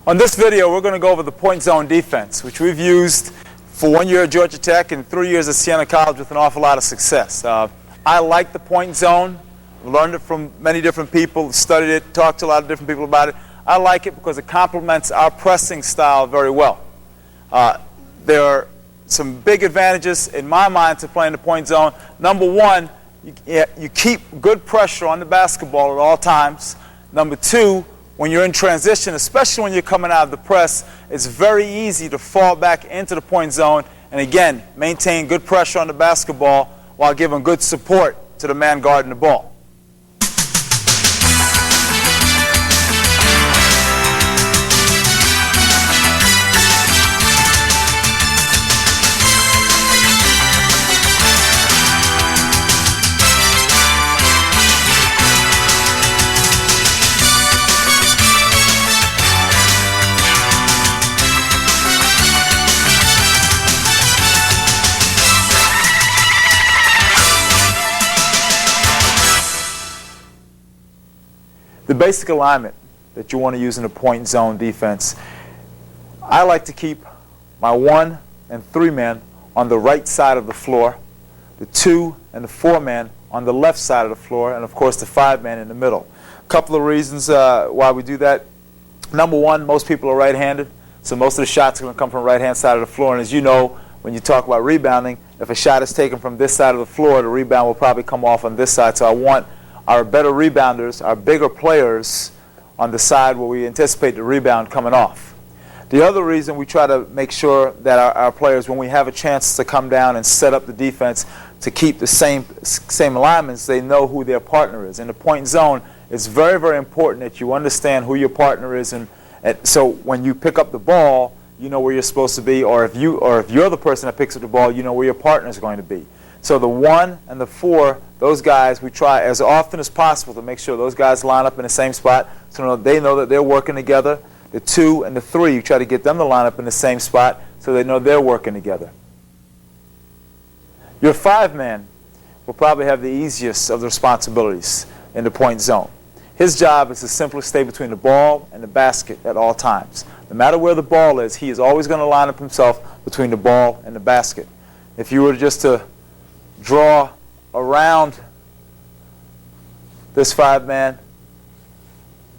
On this video, we're going to go over the point zone defense, which we've used for 1 year at Georgia Tech and 3 years at Siena College with an awful lot of success. I like the point zone. Learned it from many different people, studied it, talked to a lot of different people about it. I like it because it complements our pressing style very well. There are some big advantages in my mind to playing the point zone. Number one, you keep good pressure on the basketball at all times. Number two, when you're in transition, especially when you're coming out of the press, it's very easy to fall back into the point zone and, again, maintain good pressure on the basketball while giving good support to the man guarding the ball. The basic alignment that you want to use in a point zone defense, I like to keep my 1 and 3 men on the right side of the floor, the 2 and the 4 men on the left side of the floor, and of course the 5 man in the middle. A couple of reasons why we do that. Number one, most people are right-handed, so most of the shots are going to come from the right-hand side of the floor, and as you know, when you talk about rebounding, if a shot is taken from this side of the floor, the rebound will probably come off on this side, so I want our better rebounders, our bigger players on the side where we anticipate the rebound coming off. The other reason we try to make sure that our players, when we have a chance to come down and set up the defense to keep the same alignments, they know who their partner is. In the point zone, it's very, very important that you understand who your partner is, and so when you pick up the ball, you know where you're supposed to be, or if you're the person that picks up the ball, you know where your partner is going to be. So the 1 and the 4, those guys, we try as often as possible to make sure those guys line up in the same spot so they know that they're working together. The 2 and the 3, you try to get them to line up in the same spot so they know they're working together. Your 5 man will probably have the easiest of the responsibilities in the point zone. His job is to simply stay between the ball and the basket at all times. No matter where the ball is, he is always going to line up himself between the ball and the basket. If you were just to draw around this 5 man,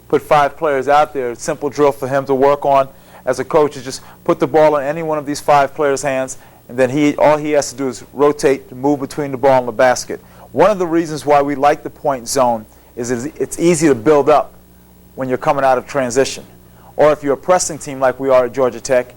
put 5 players out there, a simple drill for him to work on as a coach is just put the ball in any one of these 5 players' hands, and then all he has to do is rotate to move between the ball and the basket. One of the reasons why we like the point zone is it's easy to build up when you're coming out of transition. Or if you're a pressing team like we are at Georgia Tech,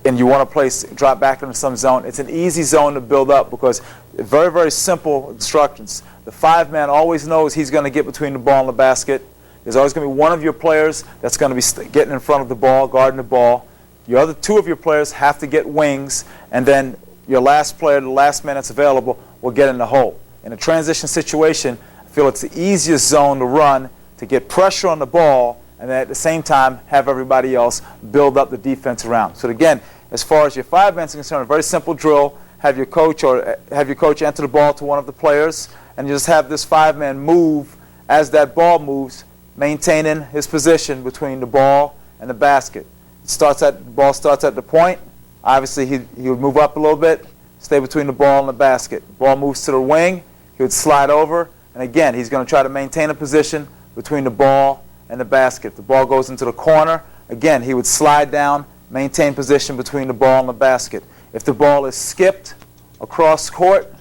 and you want to drop back into some zone, it's an easy zone to build up because very, very simple instructions. The 5 man always knows he's going to get between the ball and the basket. There's always going to be one of your players that's going to be getting in front of the ball, guarding the ball. Your other 2 of your players have to get wings, and then your last player, the last man that's available, will get in the hole. In a transition situation, I feel it's the easiest zone to run to get pressure on the ball and at the same time have everybody else build up the defense around. So again, as far as your 5 men is concerned, a very simple drill. Have your coach enter the ball to one of the players, and you just have this 5 man move as that ball moves, maintaining his position between the ball and the basket. The ball starts at the point. Obviously, he would move up a little bit, stay between the ball and the basket. The ball moves to the wing. He would slide over, and again, he's going to try to maintain a position between the ball and the basket. The ball goes into the corner. Again, he would slide down, maintain position between the ball and the basket. If the ball is skipped across court,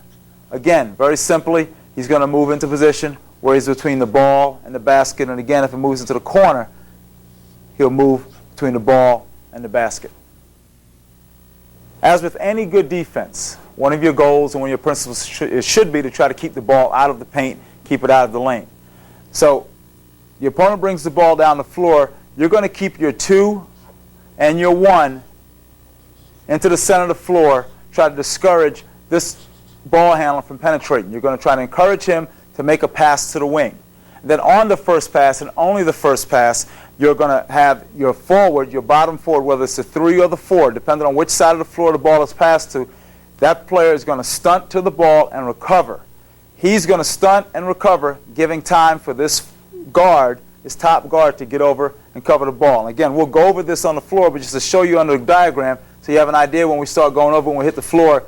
again, very simply, he's going to move into position where he's between the ball and the basket. And again, if it moves into the corner, he'll move between the ball and the basket. As with any good defense, one of your goals and one of your principles should be to try to keep the ball out of the paint, keep it out of the lane. So your opponent brings the ball down the floor, you're going to keep your 2 and your 1 into the center of the floor, try to discourage this ball handler from penetrating. You're going to try to encourage him to make a pass to the wing. And then on the first pass, and only the first pass, you're going to have your forward, your bottom forward, whether it's the 3 or the 4, depending on which side of the floor the ball is passed to, that player is going to stunt to the ball and recover. He's going to stunt and recover, giving time for this guard, this top guard, to get over and cover the ball. And again, we'll go over this on the floor, but just to show you under the diagram so you have an idea when we start going over, when we hit the floor.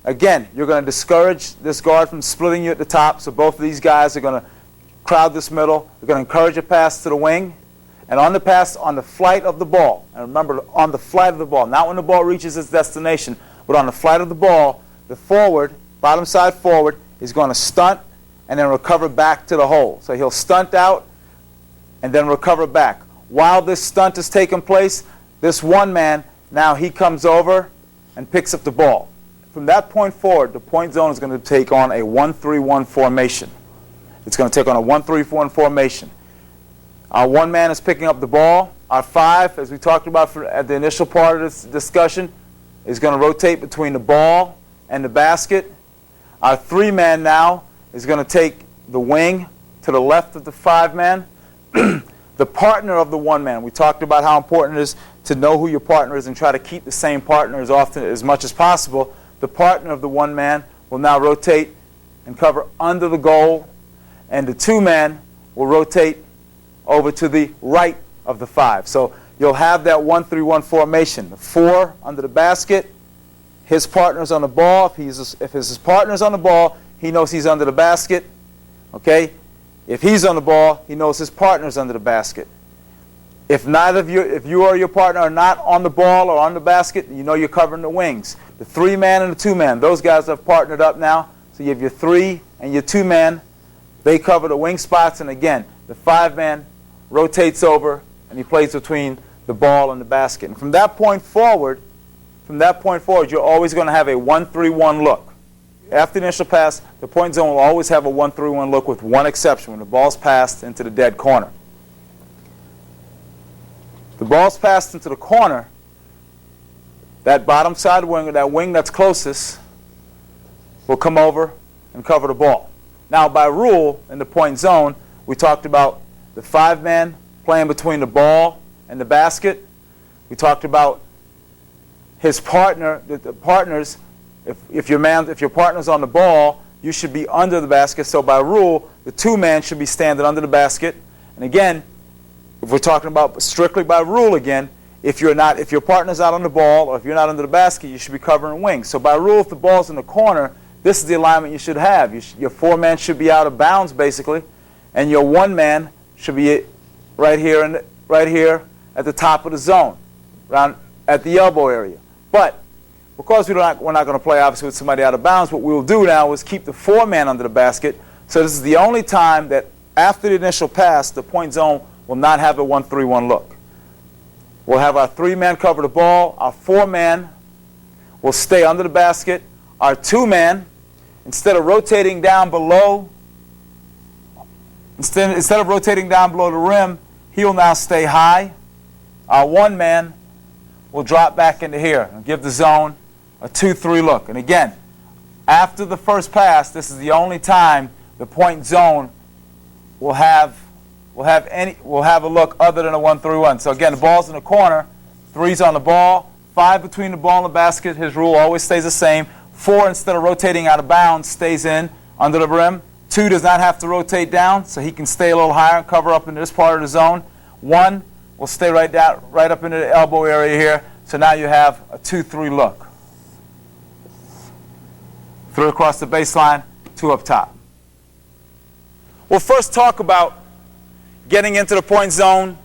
Again, you're going to discourage this guard from splitting you at the top, so both of these guys are going to crowd this middle. They're going to encourage a pass to the wing. And on the pass, on the flight of the ball, and remember, on the flight of the ball, not when the ball reaches its destination, but on the flight of the ball, the forward, bottom side forward, is going to stunt and then recover back to the hole. So he'll stunt out and then recover back. While this stunt is taking place, this one man, now he comes over and picks up the ball. From that point forward, the point zone is going to take on a 1-3-1 formation. It's going to take on a 1-3-1 formation. Our one man is picking up the ball. Our five, as we talked about at the initial part of this discussion, is going to rotate between the ball and the basket. Our three man now is going to take the wing to the left of the five man. The partner of the one man, we talked about how important it is to know who your partner is and try to keep the same partner as much as possible. The partner of the one man will now rotate and cover under the goal, and the two man will rotate over to the right of the five. So you'll have that 1-3-1 formation. The four under the basket, his partner's on the ball. If his partner's on the ball, he knows he's under the basket. Okay? If he's on the ball, he knows his partner's under the basket. If you or your partner are not on the ball or on the basket, you know you're covering the wings. The three man and the two man, those guys have partnered up now. So you have your three and your two man. They cover the wing spots, and again, the five man rotates over and he plays between the ball and the basket. And from that point forward, you're always going to have a 1-3-1 look. After the initial pass, the point zone will always have a 1-3-1 look, with one exception: when the ball's passed into the dead corner. The ball's passed into the corner, that bottom side wing, or that wing that's closest, will come over and cover the ball. Now, by rule, in the point zone, we talked about the five man playing between the ball and the basket. We talked about his partner, the partners. If your partner's on the ball, you should be under the basket. So by rule, the two man should be standing under the basket. And again, if we're talking about strictly by rule again, if your partner's out on the ball, or if you're not under the basket, you should be covering wings. So by rule, if the ball's in the corner, this is the alignment you should have. Your four man should be out of bounds basically, and your one man should be right here at the top of the zone, around at the elbow area. But because we're not going to play obviously with somebody out of bounds, what we will do now is keep the four man under the basket. So this is the only time that after the initial pass, the point zone will not have a 1-3-1 look. We'll have our three man cover the ball. Our four man will stay under the basket. Our two man, instead of rotating down below the rim, he will now stay high. Our one man will drop back into here and give the zone a 2-3 look. And again, after the first pass, this is the only time the point zone will have a look other than a 1-3-1. So again, the ball's in the corner, three's on the ball, five between the ball and the basket. His rule always stays the same. Four, instead of rotating out of bounds, stays in under the rim. Two does not have to rotate down, so he can stay a little higher and cover up into this part of the zone. One will stay right up into the elbow area here. So now you have a 2-3 look. Three across the baseline, two up top. We'll first talk about getting into the point zone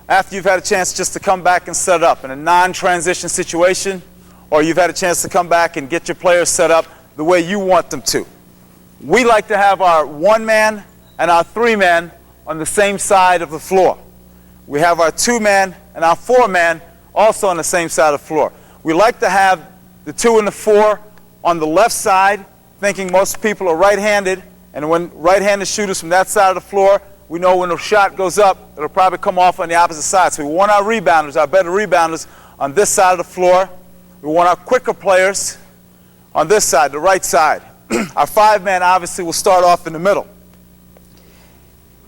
after you've had a chance just to come back and set up in a non-transition situation, or you've had a chance to come back and get your players set up the way you want them to. We like to have our one man and our three man on the same side of the floor. We have our two man and our four man also on the same side of the floor. We like to have the two and the four on the left side, thinking most people are right-handed, and when right-handed shooters from that side of the floor, we know when the shot goes up, it'll probably come off on the opposite side. So we want our rebounders, our better rebounders, on this side of the floor. We want our quicker players on this side, the right side. Our five-man obviously will start off in the middle.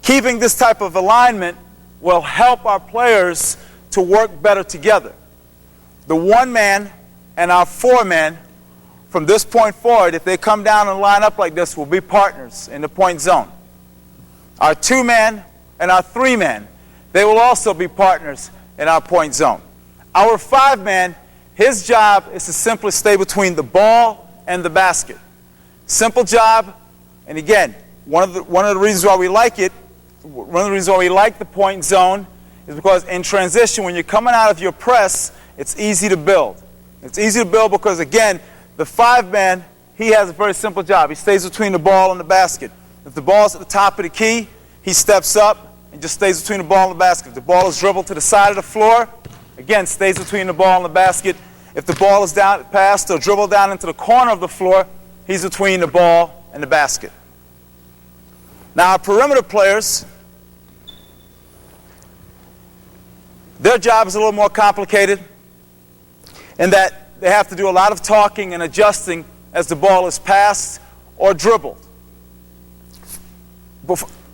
Keeping this type of alignment will help our players to work better together. The one-man and our four-man, from this point forward, if they come down and line up like this, will be partners in the point zone. Our two-man and our three-man, they will also be partners in our point zone. Our 5-man, his job is to simply stay between the ball and the basket. Simple job, and again, one of the reasons why we like it, one of the reasons why we like the point zone is because in transition, when you're coming out of your press, it's easy to build. It's easy to build because, again, the 5-man, he has a very simple job. He stays between the ball and the basket. If the ball's at the top of the key, he steps up and just stays between the ball and the basket. If the ball is dribbled to the side of the floor, again, stays between the ball and the basket. If the ball is passed or dribbled down into the corner of the floor, he's between the ball and the basket. Now, our perimeter players, their job is a little more complicated in that they have to do a lot of talking and adjusting as the ball is passed or dribbled.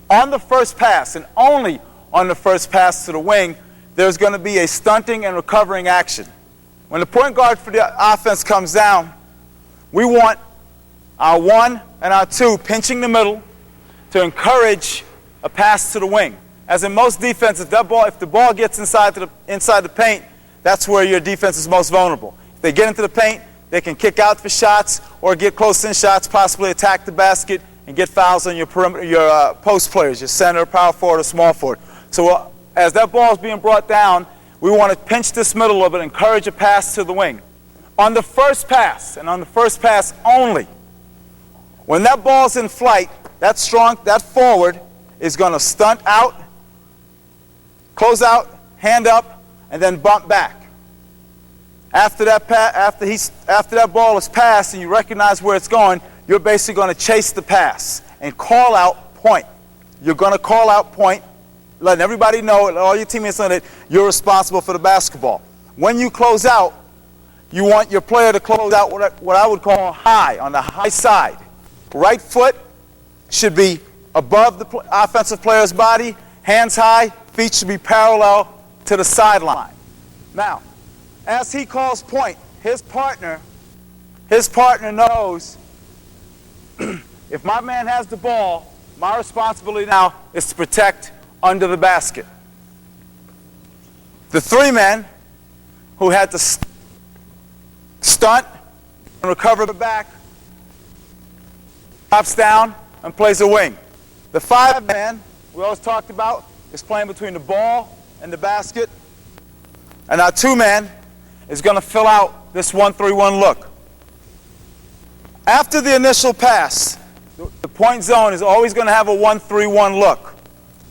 On the first pass, and only on the first pass to the wing, there's going to be a stunting and recovering action. When the point guard for the offense comes down, we want our 1 and our 2 pinching the middle to encourage a pass to the wing. As in most defenses, if the ball gets inside the paint, that's where your defense is most vulnerable. If they get into the paint, they can kick out for shots or get close-in shots, possibly attack the basket and get fouls on your perimeter, your post players, your center, power forward, or small forward. So as that ball is being brought down, we want to pinch this middle a little bit, encourage a pass to the wing. On the first pass, and on the first pass only, when that ball's in flight, that forward is going to stunt out, close out, hand up, and then bump back. After that ball is passed and you recognize where it's going, you're basically going to chase the pass and call out point. You're going to call out point, letting everybody know, all your teammates know that you're responsible for the basketball. When you close out, you want your player to close out what I would call high, on the high side. Right foot should be above the offensive player's body, hands high, feet should be parallel to the sideline. Now, as he calls point, his partner knows if my man has the ball, my responsibility now is to protect under the basket. The 3-man who had to stunt and recover the back drops down and plays a wing. The 5-man we always talked about is playing between the ball and the basket. And our 2-man is going to fill out this 1-3-1 look. After the initial pass, the point zone is always going to have a 1-3-1 look.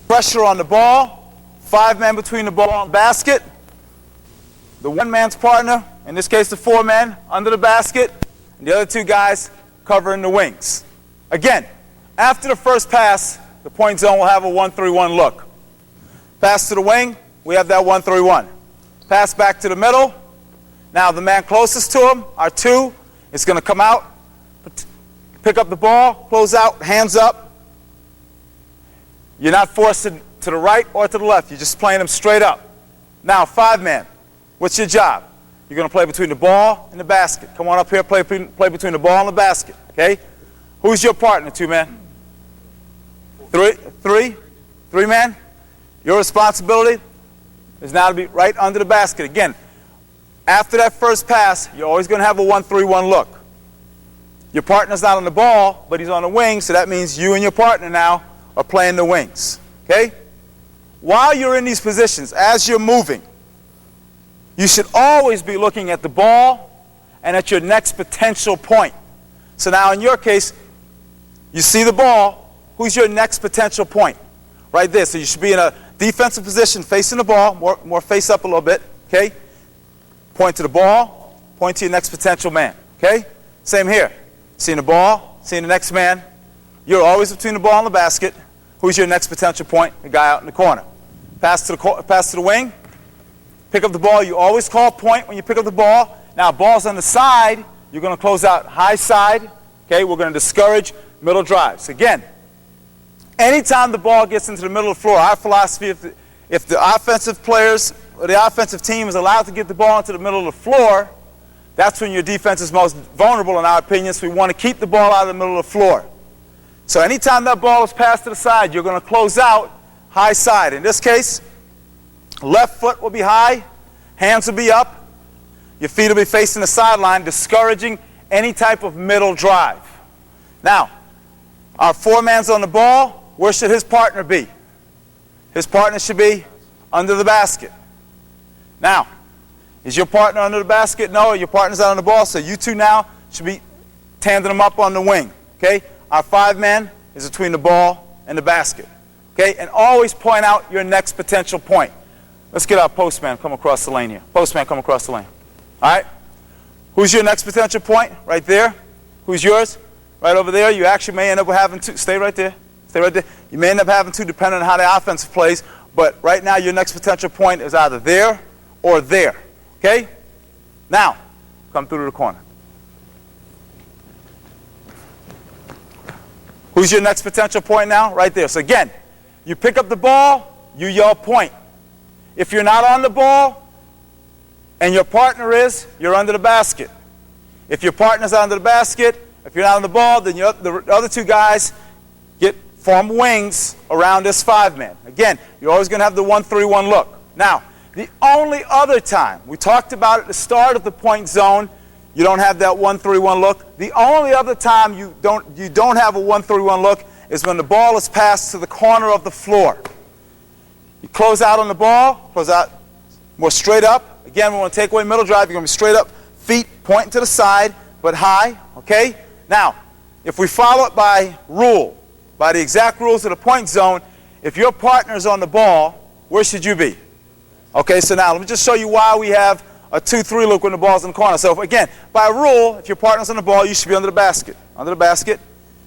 Pressure on the ball, 5-man between the ball and the basket, the 1-man's partner, in this case the 4-man, under the basket, and the other 2 guys covering the wings. Again, after the first pass, the point zone will have a 1-3-1 look. Pass to the wing, we have that 1-3-1. Pass back to the middle. Now the man closest to him, our 2, is going to come out, pick up the ball, close out, hands up. You're not forced to the right or to the left. You're just playing them straight up. Now, 5-man, what's your job? You're going to play between the ball and the basket. Come on up here, play between the ball and the basket, okay? Who's your partner, 2-man? 3-man? Your responsibility is now to be right under the basket. Again, after that first pass, you're always going to have a 1-3-1 look. Your partner's not on the ball, but he's on the wing, so that means you and your partner now are playing the wings, okay? While you're in these positions, as you're moving, you should always be looking at the ball and at your next potential point. So now in your case, you see the ball. Who's your next potential point? Right there. So you should be in a defensive position facing the ball, more face up a little bit, okay? Point to the ball, point to your next potential man, okay? Same here. Seeing the ball, seeing the next man. You're always between the ball and the basket. Who's your next potential point? The guy out in the corner. Pass to the wing. Pick up the ball. You always call point when you pick up the ball. Now, ball's on the side. You're going to close out high side. Okay, we're going to discourage middle drives. Again, anytime the ball gets into the middle of the floor, our philosophy, if the offensive players or the offensive team is allowed to get the ball into the middle of the floor, that's when your defense is most vulnerable in our opinion, so we want to keep the ball out of the middle of the floor. So anytime that ball is passed to the side, you're going to close out high side. In this case, Left foot will be high, hands will be up, your feet will be facing the sideline, discouraging any type of middle drive. Now, our four-man's on the ball. Where should his partner be? His partner should be under the basket. Now, is your partner under the basket? No, your partner's out on the ball, so you two now should be tandem them up on the wing. Okay? Our five-man is between the ball and the basket. Okay? And always point out your next potential point. Let's get our postman come across the lane here. Postman, come across the lane. All right? Who's your next potential point? Right there. Who's yours? Right over there. You actually may end up having two. Stay right there. Stay right there. You may end up having two depending on how the offense plays. But right now your next potential point is either there or there. Okay? Now, come through to the corner. Who's your next potential point now? Right there. So again, you pick up the ball, you yell point. If you're not on the ball and your partner is, you're under the basket. If your partner's under the basket, if you're not on the ball, then the other two guys form wings around this five-man. Again, you're always going to have the 1-3-1 look. Now, the only other time, we talked about at the start of the point zone, you don't have that 1-3-1 look. The only other time you don't have a 1-3-1 look is when the ball is passed to the corner of the floor. You close out on the ball, close out more straight up. Again, we want to take away middle drive. You're going to be straight up, feet pointing to the side, but high. Okay? Now, if we follow it by rule, by the exact rules of the point zone, if your partner's on the ball, where should you be? Okay, so now let me just show you why we have a 2-3 look when the ball's in the corner. So again, by rule, if your partner's on the ball, you should be under the basket. Under the basket.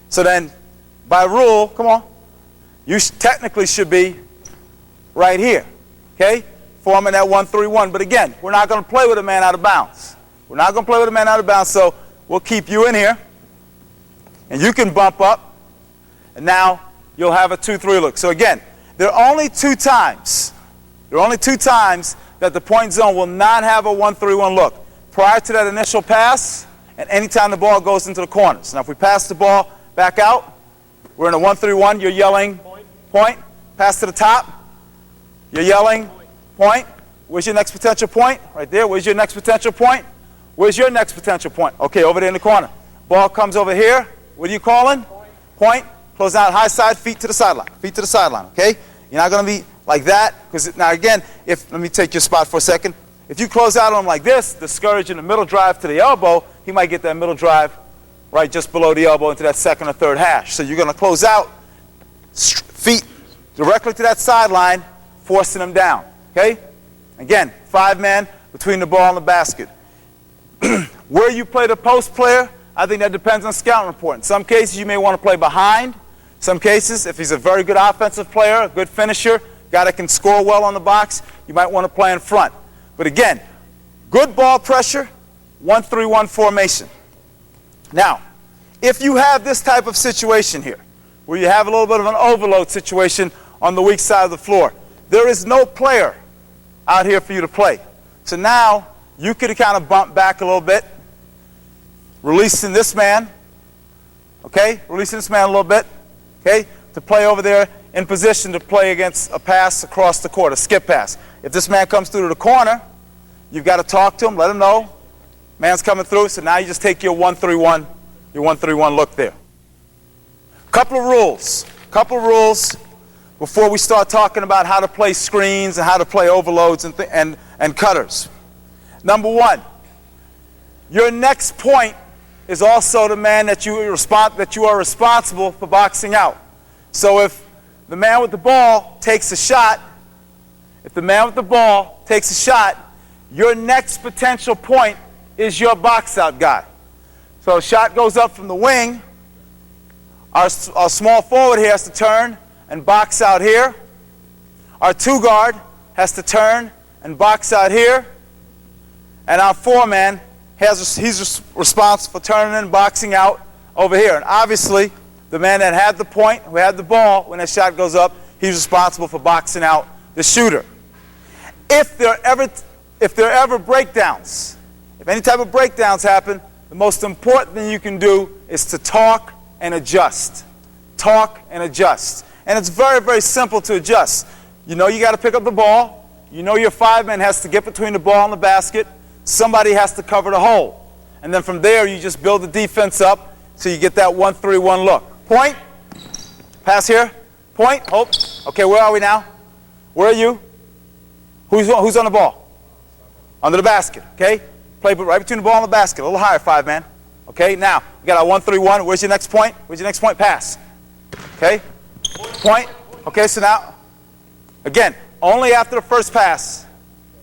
So then, by rule, come on, you technically should be right here. Okay? Forming that 1-3-1. But again, we're not going to play with a man out of bounds. We're not going to play with a man out of bounds, so we'll keep you in here. And you can bump up. And now you'll have a 2-3 look. So again, there are only two times that the point zone will not have a 1-3-1 look. Prior to that initial pass, and anytime the ball goes into the corners. Now if we pass the ball back out, we're in a 1-3-1, you're yelling point. Pass to the top, you're yelling point. Where's your next potential point? Right there. Where's your next potential point? Where's your next potential point? Okay, over there in the corner. Ball comes over here. What are you calling? Point. Close out high side, feet to the sideline. Feet to the sideline, okay? You're not going to be like that. Because now again, let me take your spot for a second. If you close out on him like this, discouraging the middle drive to the elbow, he might get that middle drive right just below the elbow into that second or third hash. So you're going to close out, feet directly to that sideline, forcing him down, okay? Again, five-man between the ball and the basket. Where you play the post player, I think that depends on scouting report. In some cases, you may want to play behind. Some cases, if he's a very good offensive player, a good finisher, guy that can score well on the box, you might want to play in front. But again, good ball pressure, 1-3-1 formation. Now, if you have this type of situation here, where you have a little bit of an overload situation on the weak side of the floor, there is no player out here for you to play. So now, you could kind of bump back a little bit, releasing this man, okay? Releasing this man a little bit, okay? To play over there in position to play against a pass across the court, a skip pass. If this man comes through to the corner, you've got to talk to him, let him know. Man's coming through, so now you just take your 1-3-1 look there. Couple of rules before we start talking about how to play screens and how to play overloads and cutters. Number one, your next point is also the man that you are responsible for boxing out. So if the man with the ball takes a shot, your next potential point is your box out guy. So a shot goes up from the wing, our small forward here has to turn and box out here. Our two guard has to turn and box out here. And our four-man, he's responsible for turning and boxing out over here. And obviously, the man that had the point, who had the ball, when that shot goes up, he's responsible for boxing out the shooter. If there are ever breakdowns, if any type of breakdowns happen, the most important thing you can do is to talk and adjust. Talk and adjust. And it's very, very simple to adjust. You know you got to pick up the ball. you know your 5-man has to get between the ball and the basket. Somebody has to cover the hole. And then from there, you just build the defense up so you get that 1-3-1 look. Point. Pass here. Point. Hope. Okay, where are we now? Where are you? Who's on the ball? Under the basket. Okay? Play right between the ball and the basket. A little higher, 5-man. Okay, now, we got our 1-3-1. Where's your next point? Where's your next point? Pass. Okay? Point. Okay, so now, again, only after the first pass.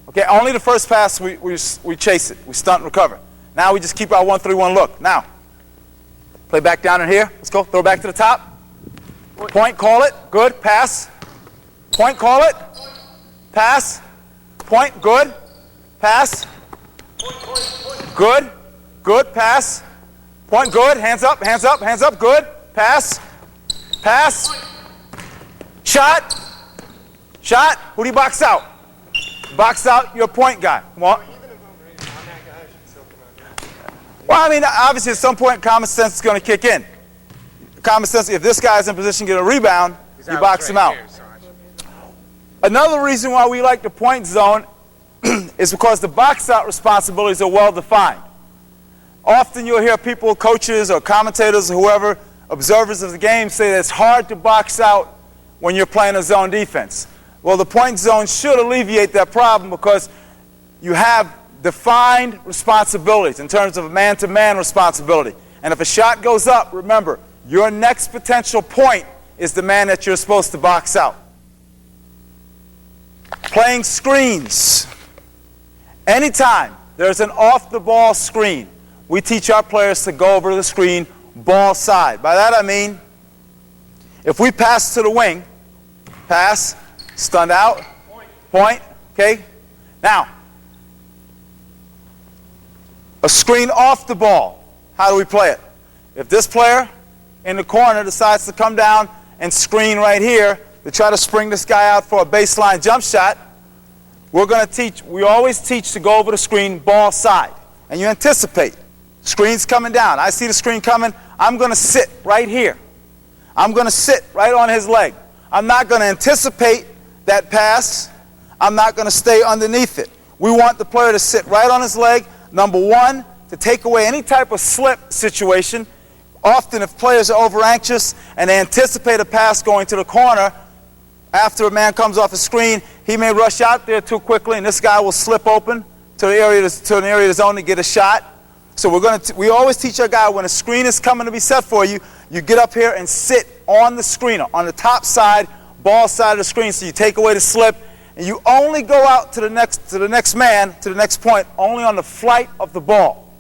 Okay, only the first pass we chase it. We stunt and recover. Now we just keep our 1-3-1 look. Now, play back down in here. Let's go. Throw back to the top. Point, call it. Good. Pass. Point, call it. Pass. Point, good. Pass. Good. Good. Pass. Point, good. Hands up, hands up, hands up. Good. Pass. Pass. Shot. Shot. Who do you box out? Box out your point guy. Come on. Well, I mean, obviously at some point common sense is going to kick in. Common sense, if this guy's in position to get a rebound, you box him out. Another reason why we like the point zone is because the box out responsibilities are well defined. Often you'll hear people, coaches or commentators or whoever, observers of the game, say that it's hard to box out when you're playing a zone defense. Well, the point zone should alleviate that problem because you have defined responsibilities in terms of a man-to-man responsibility. And if a shot goes up, remember, your next potential point is the man that you're supposed to box out. Playing screens. Anytime there's an off-the-ball screen, we teach our players to go over to the screen ball side. By that I mean, if we pass to the wing, pass, stunned out, point, okay? Now, a screen off the ball, how do we play it? If this player in the corner decides to come down and screen right here to try to spring this guy out for a baseline jump shot, we always teach to go over the screen ball side. And you anticipate. Screen's coming down. I see the screen coming. I'm going to sit right here. I'm going to sit right on his leg. I'm not going to anticipate that pass. I'm not going to stay underneath it. We want the player to sit right on his leg. Number one, to take away any type of slip situation. Often if players are over anxious and they anticipate a pass going to the corner, after a man comes off the screen, he may rush out there too quickly and this guy will slip open to an area of the zone to get a shot. So we always teach our guy when a screen is coming to be set for you, you get up here and sit on the screener, on the top side, ball side of the screen, so you take away the slip. And you only go out to the next man, to the next point, only on the flight of the ball.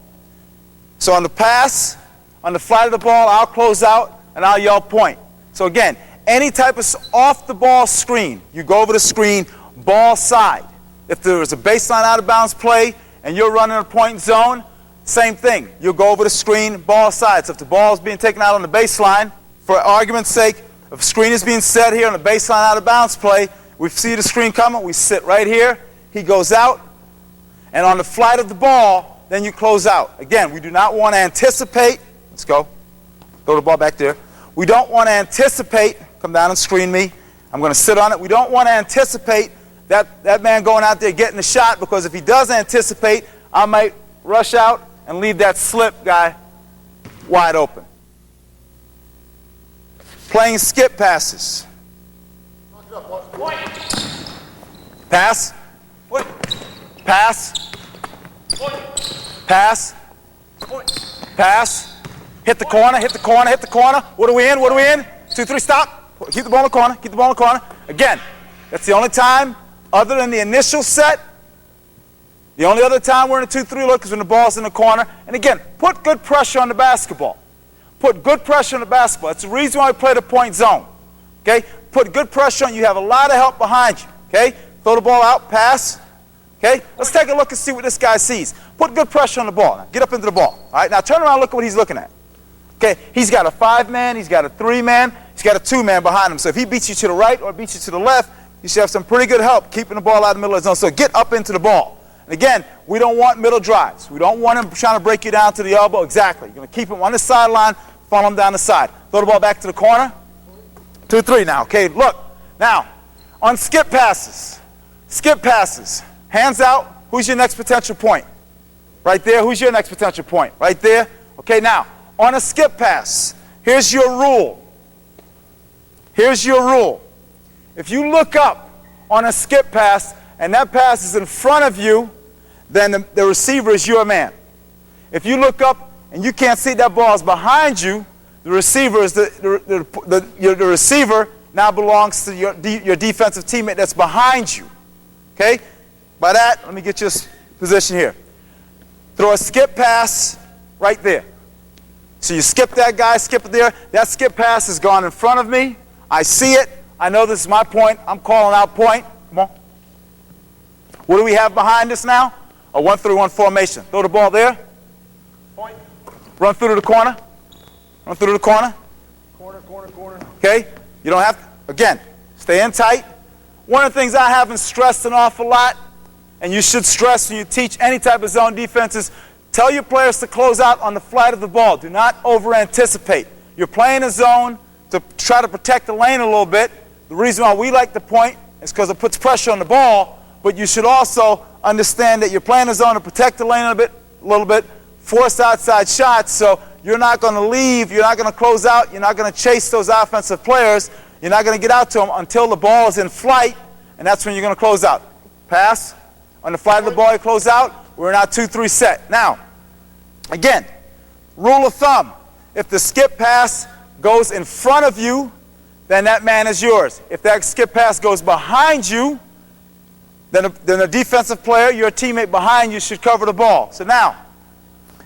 So on the pass, on the flight of the ball, I'll close out and I'll yell point. So again, any type of off-the-ball screen, you go over the screen, ball side. If there is a baseline out-of-bounds play and you're running a point zone, same thing. You'll go over the screen, ball side. So if the ball is being taken out on the baseline, for argument's sake, if a screen is being set here on the baseline out-of-bounds play, we see the screen coming, we sit right here, he goes out, and on the flight of the ball, then you close out. Again, we do not want to anticipate, let's go, throw the ball back there. We don't want to anticipate, come down and screen me, I'm going to sit on it. We don't want to anticipate that man going out there getting the shot, because if he does anticipate, I might rush out and leave that slip guy wide open. Playing skip passes. Pass. Pass. Pass. Pass. Hit the corner, hit the corner, hit the corner. What are we in? What are we in? 2, 3, stop. Keep the ball in the corner, keep the ball in the corner. Again, that's the only time, other than the initial set, the only other time we're in a 2-3 look is when the ball's in the corner. And again, put good pressure on the basketball. Put good pressure on the basketball. That's the reason why we play the point zone. Okay? Put good pressure on. You have a lot of help behind you. Okay? Throw the ball out, pass. Okay? Let's take a look and see what this guy sees. Put good pressure on the ball. Now, get up into the ball. All right? Now turn around and look at what he's looking at. Okay? He's got a 5-man. He's got a 3-man. He's got a 2-man behind him. So if he beats you to the right or beats you to the left, you should have some pretty good help keeping the ball out of the middle of the zone. So get up into the ball. And again, we don't want middle drives. We don't want him trying to break you down to the elbow. Exactly. You're going to keep him on the sideline, follow him down the side. Throw the ball back to the corner. 2-3 now. Okay, look. Now, on skip passes, Skip passes. Hands out. Who's your next potential point? Right there. Who's your next potential point? Right there. Okay, now, on a skip pass, here's your rule. Here's your rule. If you look up on a skip pass and that pass is in front of you, then the receiver is your man. If you look up and you can't see that ball is behind you, the receiver is the receiver now belongs to your defensive teammate that's behind you. Okay? By that, let me get your position here. Throw a skip pass right there. So you skip that guy, skip it there. That skip pass has gone in front of me. I see it. I know this is my point. I'm calling out point. Come on. What do we have behind us now? A 1-3-1 formation. Throw the ball there. Point. Run through to the corner. Run through to the corner. Corner, corner, corner. Okay? You don't have to, again, stay in tight. One of the things I haven't stressed an awful lot, and you should stress when you teach any type of zone defense, is tell your players to close out on the flight of the ball. Do not over-anticipate. You're playing a zone to try to protect the lane a little bit. The reason why we like the point is because it puts pressure on the ball, but you should also understand that you're playing a zone to protect the lane a little bit, force outside shots, so you're not going to leave, you're not going to close out, you're not going to chase those offensive players, you're not going to get out to them until the ball is in flight, and that's when you're going to close out. Pass, on the flight of the ball you close out, we're in our 2-3 set. Now, again, rule of thumb, if the skip pass goes in front of you, then that man is yours. If that skip pass goes behind you, then a defensive player, your teammate behind you, should cover the ball. So now,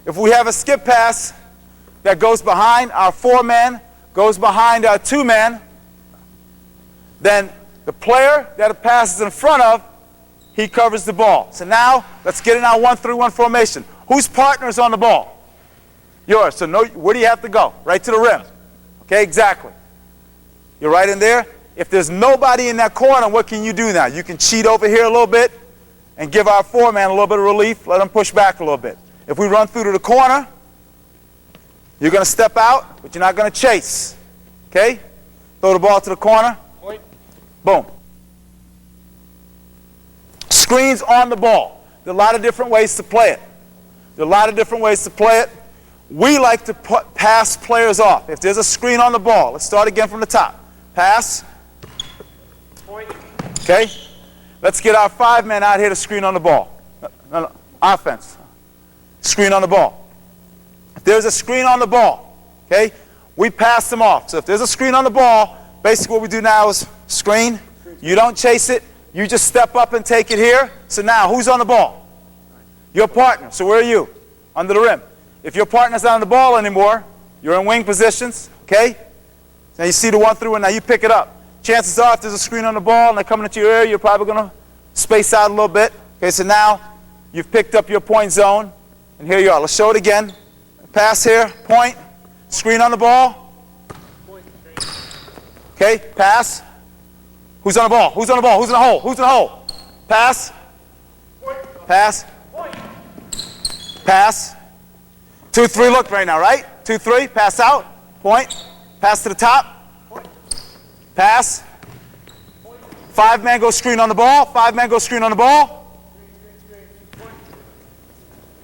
if we have a skip pass that goes behind our 4-man, goes behind our 2-man, then the player that it passes in front of, he covers the ball. So now, let's get in our 1-3-1 formation. Whose partner is on the ball? Yours. So where do you have to go? Right to the rim. Okay, exactly. You're right in there. If there's nobody in that corner, what can you do now? You can cheat over here a little bit and give our 4-man a little bit of relief. Let him push back a little bit. If we run through to the corner, you're going to step out, but you're not going to chase. Okay? Throw the ball to the corner. Point. Boom. Screens on the ball. There are a lot of different ways to play it. There are a lot of different ways to play it. We like to pass players off. If there's a screen on the ball, let's start again from the top. Pass. Point. Okay? Let's get our 5-man out here to screen on the ball. No. Offense. Screen on the ball. If there's a screen on the ball, okay, we pass them off. So if there's a screen on the ball, basically what we do now is screen. You don't chase it. You just step up and take it here. So now, who's on the ball? Your partner. So where are you? Under the rim. If your partner's not on the ball anymore, you're in wing positions, okay? Now you see the 1-3-1, now you pick it up. Chances are if there's a screen on the ball and they're coming into your area, you're probably going to space out a little bit. Okay, so now you've picked up your point zone, and here you are. Let's show it again. Pass here, point, screen on the ball. Okay, pass. Who's on the ball? Who's on the ball? Who's in the hole? Who's in the hole? Pass. Pass. Pass. 2-3 look right now, right? 2-3, pass out, point, pass to the top, pass. 5-man go screen on the ball, 5-man go screen on the ball.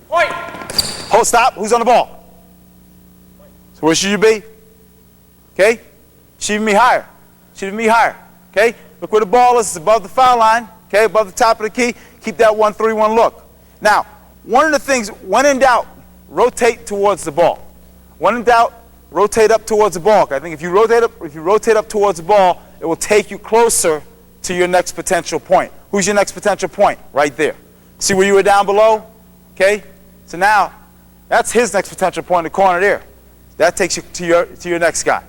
Point. Hold, stop, who's on the ball? So where should you be? Okay, should be higher, should be higher, okay? Look where the ball is, it's above the foul line, okay, above the top of the key, keep that 1-3-1 look. Now, one of the things, when in doubt, rotate towards the ball. When in doubt, rotate up towards the ball. I think if you rotate up towards the ball, it will take you closer to your next potential point. Who's your next potential point? Right there. See where you were down below? Okay? So now, that's his next potential point in the corner there. That takes you to your next guy.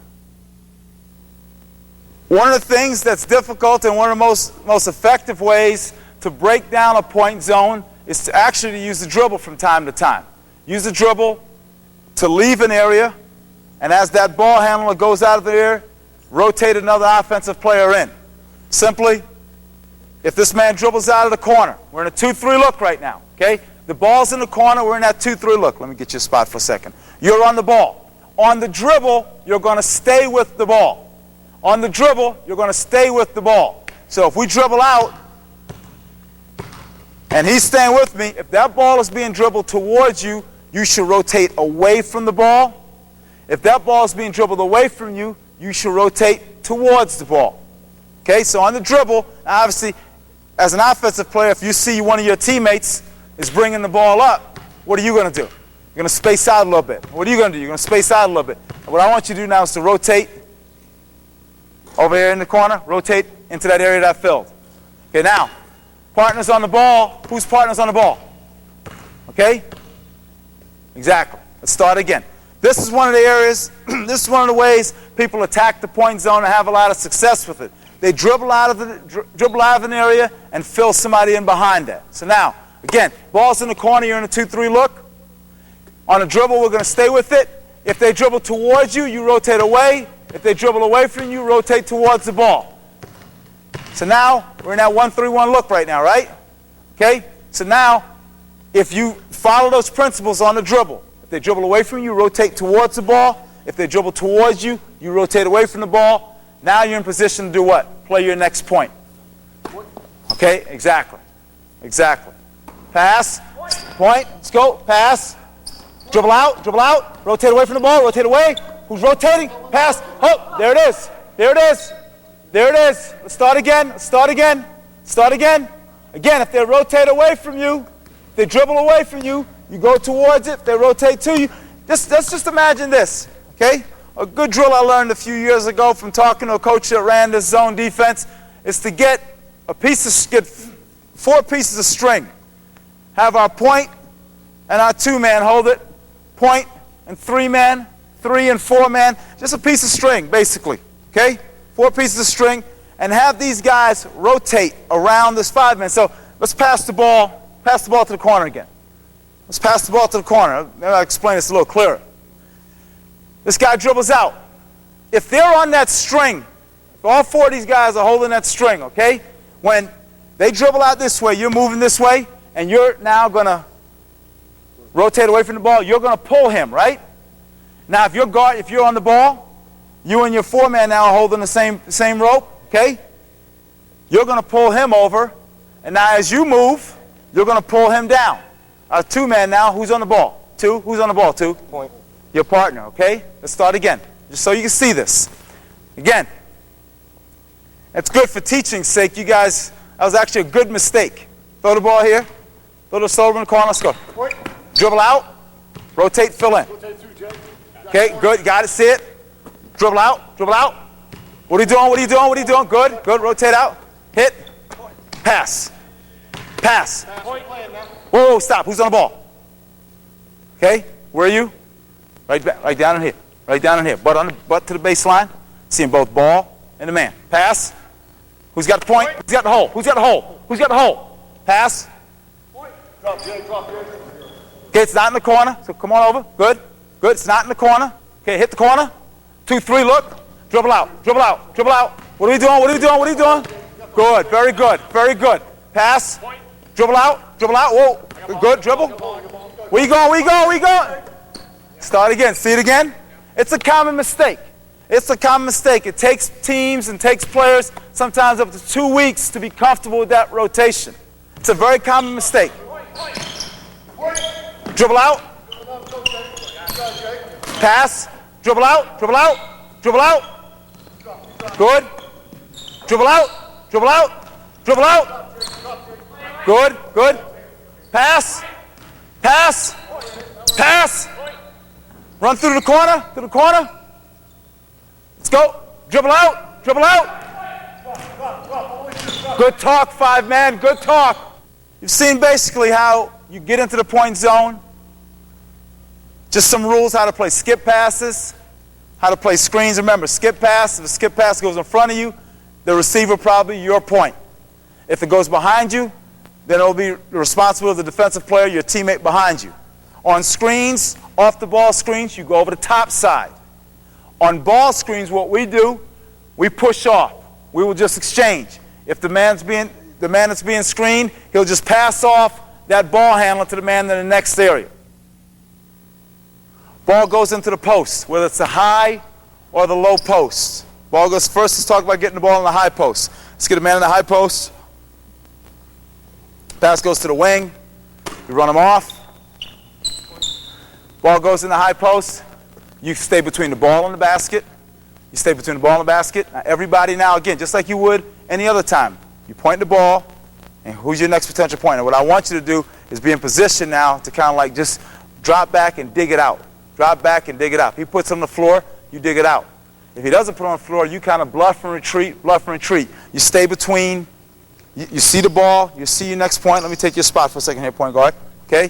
One of the things that's difficult and one of the most effective ways to break down a point zone is to actually use the dribble from time to time. Use the dribble to leave an area, and as that ball handler goes out of there, rotate another offensive player in. Simply, if this man dribbles out of the corner, we're in a 2-3 look right now, okay? The ball's in the corner, we're in that 2-3 look. Let me get you a spot for a second. You're on the ball. On the dribble, you're going to stay with the ball. On the dribble, you're going to stay with the ball. So if we dribble out, and he's staying with me, if that ball is being dribbled towards you, you should rotate away from the ball. If that ball is being dribbled away from you, you should rotate towards the ball. Okay, so on the dribble, obviously, as an offensive player, if you see one of your teammates is bringing the ball up, what are you going to do? You're going to space out a little bit. What are you going to do? You're going to space out a little bit. And what I want you to do now is to rotate over here in the corner, rotate into that area that I filled. Okay, now, partners on the ball. Whose partner's on the ball? Okay? Exactly. Let's start again. This is one of the areas, this is one of the ways people attack the point zone and have a lot of success with it. They dribble out of an area and fill somebody in behind that. So now, again, ball's in the corner, you're in a 2-3 look. On a dribble, we're going to stay with it. If they dribble towards you, you rotate away. If they dribble away from you, rotate towards the ball. So now, we're in that 1-3-1 look right now, right? Okay? So now, if you follow those principles on the dribble, if they dribble away from you, rotate towards the ball. If they dribble towards you, you rotate away from the ball. Now you're in position to do what? Play your next point. Okay, exactly. Exactly. Pass. Point. Let's go. Pass. Dribble out, rotate away from the ball, rotate away. Who's rotating? Pass. Oh, there it is. There it is. There it is. Let's start again. Let's start again. Start again. Again, if they rotate away from you, if they dribble away from you, you go towards it. If they rotate to you, let's just imagine this, okay? A good drill I learned a few years ago from talking to a coach that ran this zone defense is to get 4 pieces of string. Have our point and our 2-man hold it. Point and 3-man, 3 and 4-man. Just a piece of string, basically. Okay? 4 pieces of string. And have these guys rotate around this 5-man. So let's pass the ball to the corner again. Let's pass the ball to the corner. Maybe I'll explain this a little clearer. This guy dribbles out. If they're on that string, if all 4 of these guys are holding that string, okay? When they dribble out this way, you're moving this way, and you're now going to rotate away from the ball. You're going to pull him, right? Now, if you're on the ball, you and your 4-man now are holding the same rope, okay? You're going to pull him over, and now as you move, you're going to pull him down. Our 2-man now, who's on the ball? 2, who's on the ball? 2? Point. Your partner, okay? Let's start again, just so you can see this. Again, it's good for teaching's sake. You guys, that was actually a good mistake. Throw the ball here. Throw the shoulder in the corner. Let's go. Point. Dribble out. Rotate, fill in. Rotate through, Jay. Okay, good. Got it. See it. Dribble out. Dribble out. What are you doing? What are you doing? What are you doing? Good. Good. Rotate out. Hit. Pass. Pass. Point. Whoa, stop. Who's on the ball? Okay, where are you? Right down in here. Right down in here. Butt to the baseline. Seeing both ball and the man. Pass. Who's got the point? Who's got the hole? Who's got the hole? Who's got the hole? Pass. Point. Drop, Jay. Drop, Jay. Okay, it's not in the corner. So come on over. Good. Good. It's not in the corner. Okay, hit the corner. 2-3, look. Dribble out. Dribble out. Dribble out. What are we doing? What are we doing? What are you doing? Good. Very good. Very good. Pass. Dribble out. Dribble out. Whoa. Good. Dribble. Where you going? Where you going? Where you going? Start again. See it again? It's a common mistake. It's a common mistake. It takes teams and takes players sometimes up to 2 weeks to be comfortable with that rotation. It's a very common mistake. Dribble out. Pass. Dribble out. Dribble out. Dribble out. Good. Dribble out. Dribble out. Dribble out. Good. Good. Pass. Pass. Pass. Run through the corner. Through the corner. Let's go. Dribble out. Dribble out. Good talk, 5-man. Good talk. You've seen basically how you get into the point zone. Just some rules how to play skip passes, how to play screens. Remember, skip pass, if a skip pass goes in front of you, the receiver probably your point. If it goes behind you, then it will be the responsibility of the defensive player, your teammate behind you. On screens, off the ball screens, you go over the top side. On ball screens, what we do, we push off. We will just exchange. If the man that's being screened, he'll just pass off that ball handler to the man in the next area. Ball goes into the post, whether it's the high or the low post. Ball goes first. Let's talk about getting the ball in the high post. Let's get a man in the high post. Pass goes to the wing. You run them off. Ball goes in the high post. You stay between the ball and the basket. You stay between the ball and the basket. Now everybody now, again, just like you would any other time, you point the ball, and who's your next potential pointer? What I want you to do is be in position now to kind of like just drop back and dig it out. Drop back and dig it out. If he puts it on the floor, you dig it out. If he doesn't put it on the floor, you kind of bluff and retreat, bluff and retreat. You stay between. You see the ball. You see your next point. Let me take your spot for a second here, point guard. Okay?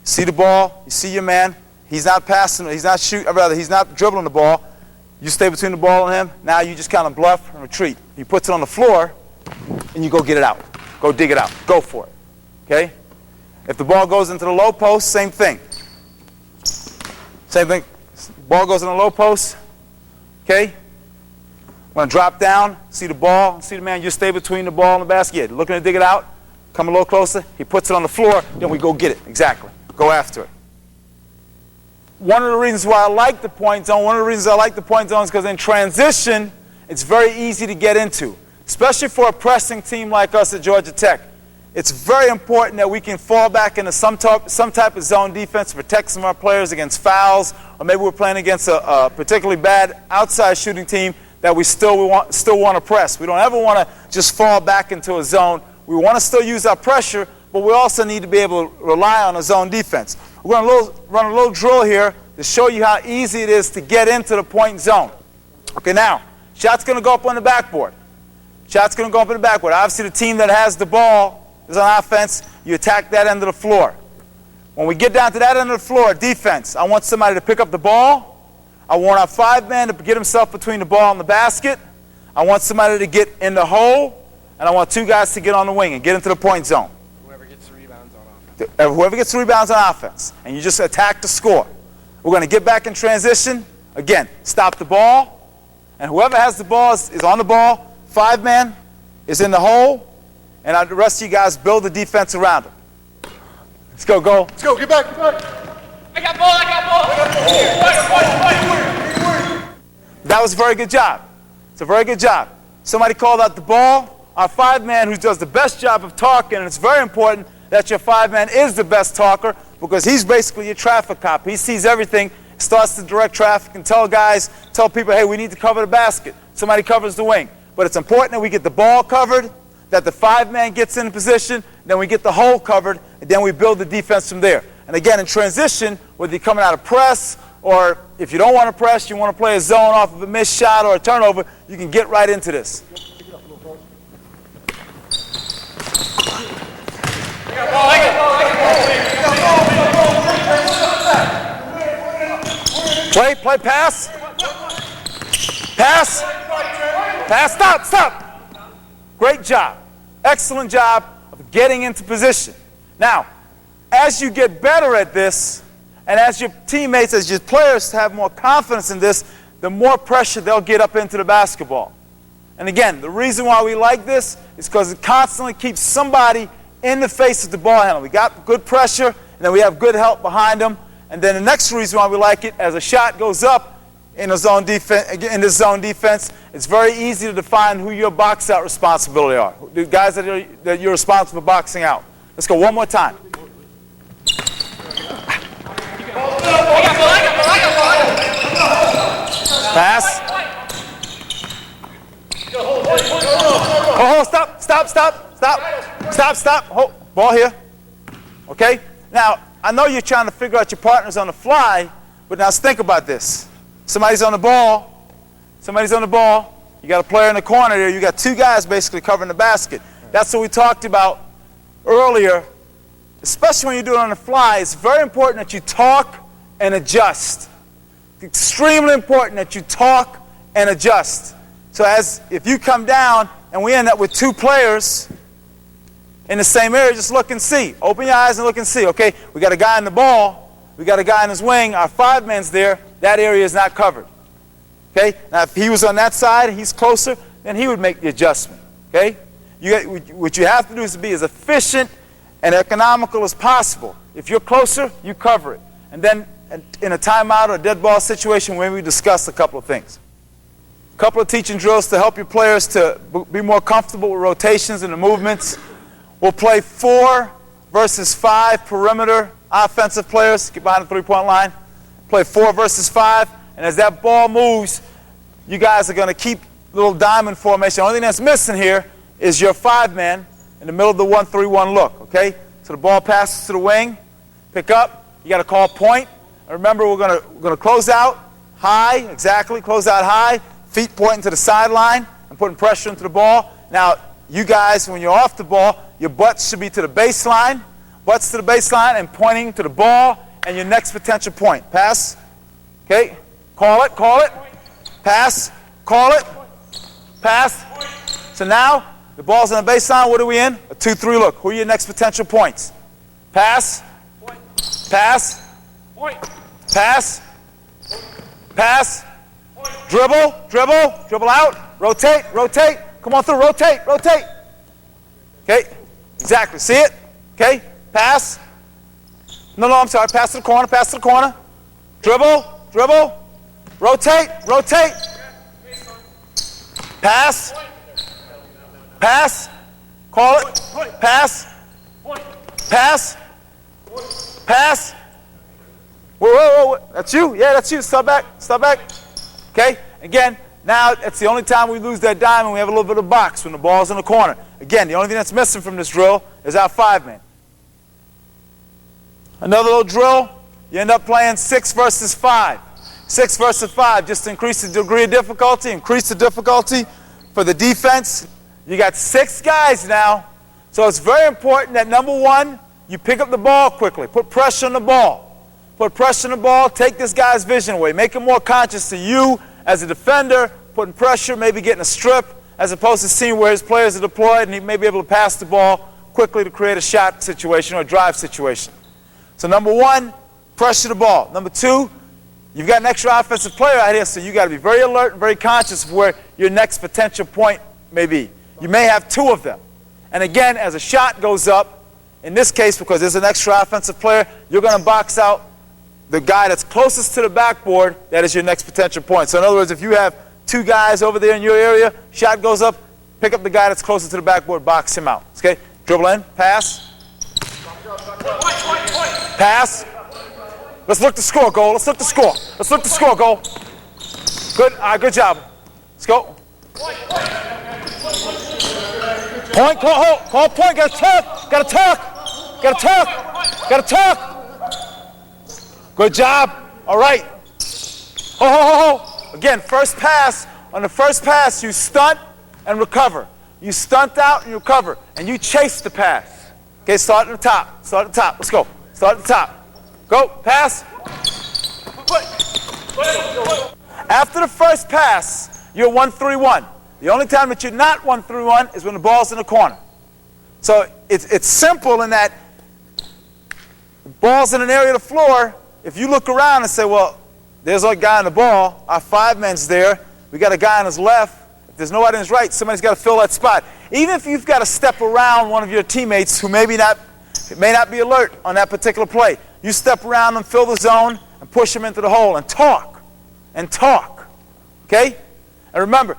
See the ball. You see your man. He's not passing. He's not shooting. Or rather, he's not dribbling the ball. You stay between the ball and him. Now you just kind of bluff and retreat. He puts it on the floor, and you go get it out. Go dig it out. Go for it. Okay? If the ball goes into the low post, same thing. Same thing. Ball goes in the low post. Okay? I'm going to drop down, see the ball, see the man. You stay between the ball and the basket. Yeah, looking to dig it out. Come a little closer. He puts it on the floor. Then we go get it. Exactly. Go after it. One of the reasons why I like the point zone, is because in transition, it's very easy to get into, especially for a pressing team like us at Georgia Tech. It's very important that we can fall back into some type of zone defense to protect some of our players against fouls, or maybe we're playing against a particularly bad outside shooting team that we still want to press. We don't ever want to just fall back into a zone. We want to still use our pressure, but we also need to be able to rely on a zone defense. We're going to run a little drill here to show you how easy it is to get into the point zone. Okay, now, shot's going to go up on the backboard. Shot's going to go up on the backboard. Obviously, the team that has the ball is on offense. You attack that end of the floor. When we get down to that end of the floor, defense, I want somebody to pick up the ball. I want our 5-man to get himself between the ball and the basket. I want somebody to get in the hole. And I want 2 guys to get on the wing and get into the point zone. Whoever gets the rebounds on offense. Whoever gets the rebounds on offense. And you just attack the score. We're going to get back in transition. Again, stop the ball. And whoever has the ball is on the ball. 5-man is in the hole. And the rest of you guys build the defense around him. Let's go, go. Let's go, get back, get back. I got ball. That was a very good job. It's a very good job. Somebody called out the ball. Our 5-man who does the best job of talking, and it's very important that your 5-man is the best talker because he's basically your traffic cop. He sees everything, starts to direct traffic and tell people, hey, we need to cover the basket. Somebody covers the wing. But it's important that we get the ball covered, that the 5-man gets in position, then we get the hole covered, and then we build the defense from there. And again, in transition, whether you're coming out of press or if you don't want to press, you want to play a zone off of a missed shot or a turnover, you can get right into this. Play, pass. Pass, stop. Great job. Excellent job of getting into position. Now, as you get better at this, and as your teammates, as your players have more confidence in this, the more pressure they'll get up into the basketball. And again, the reason why we like this is because it constantly keeps somebody in the face of the ball handler. We got good pressure, and then we have good help behind them. And then the next reason why we like it, as a shot goes up in this zone defense, it's very easy to define who your box out responsibility are. The guys that you're responsible for boxing out. Let's go one more time. Pass. Oh, stop. Hold. Ball here. Okay? Now, I know you're trying to figure out your partners on the fly, but now let's think about this. Somebody's on the ball. You got a player in the corner there. You got 2 guys basically covering the basket. That's what we talked about earlier. Especially when you do it on the fly, it's very important that you talk and adjust. It's extremely important that you talk and adjust. So if you come down and we end up with 2 players in the same area, just look and see. Open your eyes and look and see. Okay, we got a guy in the ball. We got a guy in his wing. Our 5-man's there. That area is not covered. Okay, now if he was on that side and he's closer, then he would make the adjustment. Okay, what you have to do is to be as efficient and economical as possible. If you're closer, you cover it. And then in a timeout or a dead ball situation, maybe we discuss a couple of things. A couple of teaching drills to help your players to be more comfortable with rotations and the movements. We'll play 4 versus 5 perimeter offensive players. Get behind the three-point line. Play 4 versus 5. And as that ball moves, you guys are going to keep little diamond formation. The only thing that's missing here is your 5-man in the middle of the 1-3-1 look, okay? So the ball passes to the wing. Pick up. You got to call point. And remember, we're going to close out high. Exactly. Close out high. Feet pointing to the sideline and putting pressure into the ball. Now, you guys, when you're off the ball, your butts should be to the baseline. Butts to the baseline and pointing to the ball and your next potential point. Pass. Okay. Call it. Call it. Pass. Call it. Pass. So now, the ball's on the baseline. What are we in? A 2-3 look. Who are your next potential points? Pass. Pass. Pass. Pass. Dribble. Dribble. Dribble out. Rotate. Rotate. Come on through. Rotate. Rotate. Okay. Exactly. See it? Okay. Pass. No, I'm sorry. Pass to the corner. Pass to the corner. Dribble. Dribble. Rotate. Rotate. Pass. Pass. Call it. Pass. Pass. Pass. Whoa. That's you? Yeah, that's you. Stop back. Stop back. Okay. Again, now it's the only time we lose that diamond. We have a little bit of box when the ball's in the corner. Again, the only thing that's missing from this drill is our 5-man. Another little drill, you end up playing 6 versus 5. 6 versus 5, just to increase the degree of difficulty, increase the difficulty for the defense. You got 6 guys now, so it's very important that, number 1, you pick up the ball quickly. Put pressure on the ball. Put pressure on the ball, take this guy's vision away. Make him more conscious to you as a defender, putting pressure, maybe getting a strip, as opposed to seeing where his players are deployed and he may be able to pass the ball quickly to create a shot situation or a drive situation. So number 1, pressure the ball. Number 2, you've got an extra offensive player out here, so you got to be very alert and very conscious of where your next potential point may be. You may have 2 of them. And again, as a shot goes up, in this case, because there's an extra offensive player, you're going to box out the guy that's closest to the backboard. That is your next potential point. So in other words, if you have 2 guys over there in your area, shot goes up, pick up the guy that's closest to the backboard, box him out. Okay? Dribble in, pass. Pass. Let's look to score, goal. Let's look to score. Let's look to score, goal. Good. All right, good job. Let's go. Point, call point. Got to talk. Got to talk. Got to talk. Got to talk. Good job. All right. Again, first pass. On the first pass, you stunt and recover. You stunt out and you recover. And you chase the pass. Okay, start at the top. Start at the top. Let's go. Start at the top. Go. Pass. After the first pass, you're 1-3-1. The only time that you're not 1-3-1 is when the ball's in the corner. So it's simple in that the ball's in an area of the floor. If you look around and say, well, there's a guy on the ball, our 5-man's there, we got a guy on his left, if there's nobody on his right, somebody's got to fill that spot. Even if you've got to step around one of your teammates who may not be alert on that particular play, you step around them, fill the zone, and push them into the hole and talk. Okay? And remember,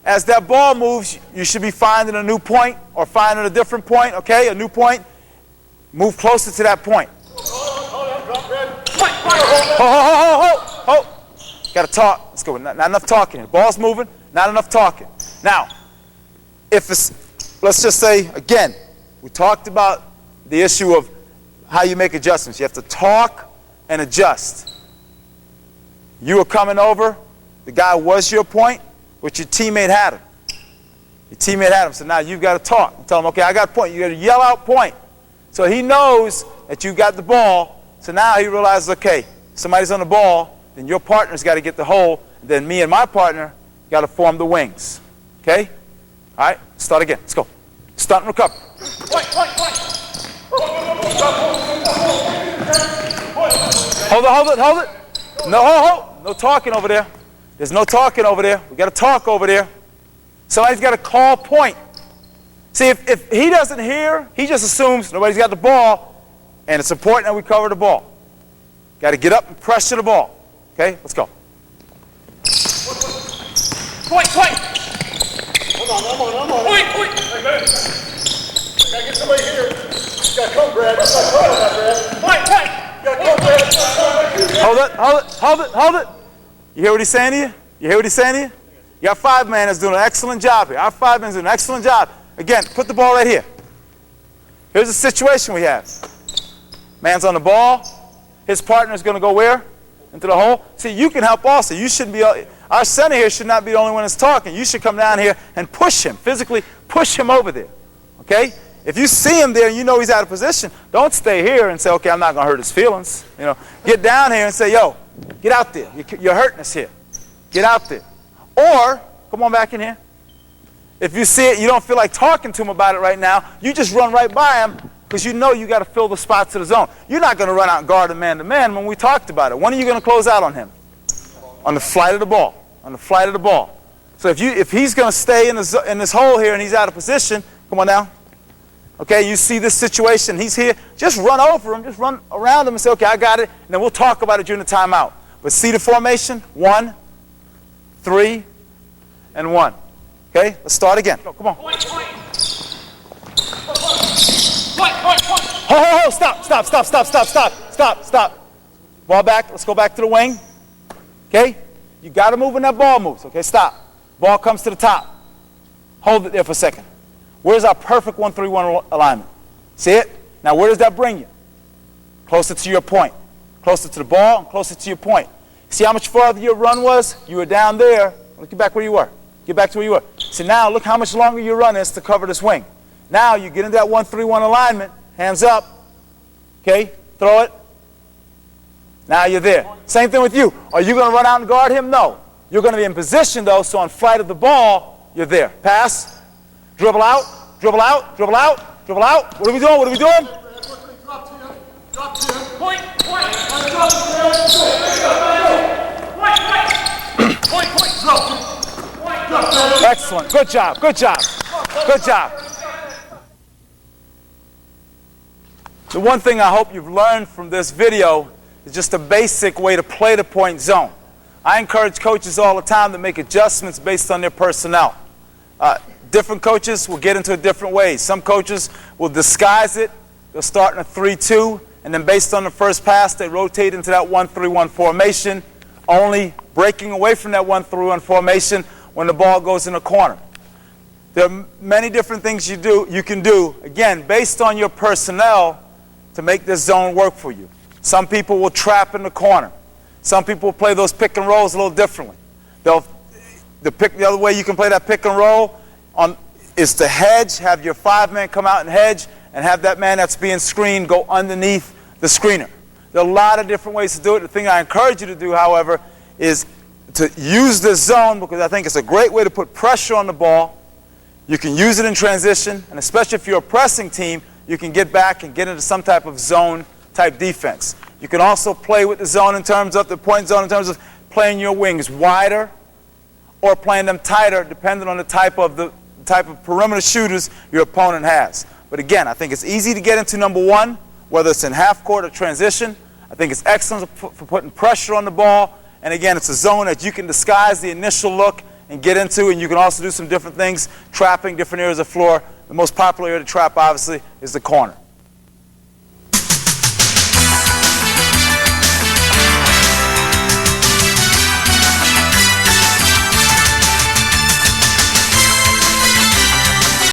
as that ball moves, you should be finding a new point or finding a different point, okay? A new point. Move closer to that point. Got to talk. Let's go. Not enough talking. The ball's moving. Not enough talking. Now, let's just say, again, we talked about the issue of how you make adjustments. You have to talk and adjust. You were coming over. The guy was your point, but your teammate had him. Your teammate had him. So now you've got to talk and tell him, okay, I got a point. You got to yell out point. So he knows that you got the ball. So now he realizes, okay, somebody's on the ball, then your partner's got to get the hole, and then me and my partner got to form the wings. Okay? All right, start again. Let's go. Stunt and recover. Hold it. No talking over there. There's no talking over there. We got to talk over there. Somebody's got to call point. See, if he doesn't hear, he just assumes nobody's got the ball, and it's important that we cover the ball. Got to get up and pressure the ball. Okay, let's go. Point. Hold on. Point. Gotta get somebody here. You gotta come, Brad. You gotta come on that, Brad. Point. You gotta come, Brad. You gotta come. Hold it, hold it, hold it, hold it. You hear what he's saying to you? You hear what he's saying to you? You got 5-man that's doing an excellent job here. Our 5-man's doing an excellent job. Again, put the ball right here. Here's the situation we have. Man's on the ball. His partner's going to go where? Into the hole. See, you can help also. You shouldn't be, our center here should not be the only one that's talking. You should come down here and push him, physically push him over there. Okay? If you see him there and you know he's out of position, don't stay here and say, okay, I'm not going to hurt his feelings. You know, get down here and say, yo, get out there. You're hurting us here. Get out there. Or, come on back in here. If you see it, you don't feel like talking to him about it right now, you just run right by him because you know you got to fill the spots of the zone. You're not going to run out and guard him man-to-man when we talked about it. When are you going to close out on him? On the flight of the ball. On the flight of the ball. So if he's going to stay in this hole here and he's out of position, come on now. Okay, you see this situation, he's here, just run over him, just run around him and say, okay, I got it, and then we'll talk about it during the timeout. But see the formation? 1, 3, and 1. Okay, let's start again. Go, come on. Point. Ho, stop. Ball back, let's go back to the wing. Okay, you got to move when that ball moves. Okay, stop. Ball comes to the top. Hold it there for a second. Where's our perfect 1-3-1 alignment? See it? Now where does that bring you? Closer to your point. Closer to the ball and closer to your point. See how much farther your run was? You were down there. Look, get back where you were. Get back to where you were. So now look how much longer your run is to cover this wing. Now you get into that 1-3-1 alignment. Hands up. Okay? Throw it. Now you're there. Same thing with you. Are you going to run out and guard him? No. You're going to be in position though, so on flight of the ball, you're there. Pass. Dribble out. What are we doing? Drop to him. Point. Excellent. Good job. The one thing I hope you've learned from this video is just a basic way to play the point zone. I encourage coaches all the time to make adjustments based on their personnel. Different coaches will get into it different ways. Some coaches will disguise it. They'll start in a 3-2, and then based on the first pass, they rotate into that 1-3-1 formation, only breaking away from that 1-3-1 formation when the ball goes in the corner. There are many different things you can do, again, based on your personnel to make this zone work for you. Some people will trap in the corner. Some people will play those pick and rolls a little differently. The other way you can play that pick and roll is to hedge, have your 5-man come out and hedge, and have that man that's being screened go underneath the screener. There are a lot of different ways to do it. The thing I encourage you to do, however, is to use this zone because I think it's a great way to put pressure on the ball. You can use it in transition, and especially if you're a pressing team, you can get back and get into some type of zone type defense. You can also play with the zone in terms of the point zone in terms of playing your wings wider or playing them tighter depending on the type of perimeter shooters your opponent has. But again, I think it's easy to get into number 1, whether it's in half court or transition. I think it's excellent for putting pressure on the ball. And again, it's a zone that you can disguise the initial look and get into, and you can also do some different things, trapping different areas of the floor. The most popular area to trap, obviously, is the corner.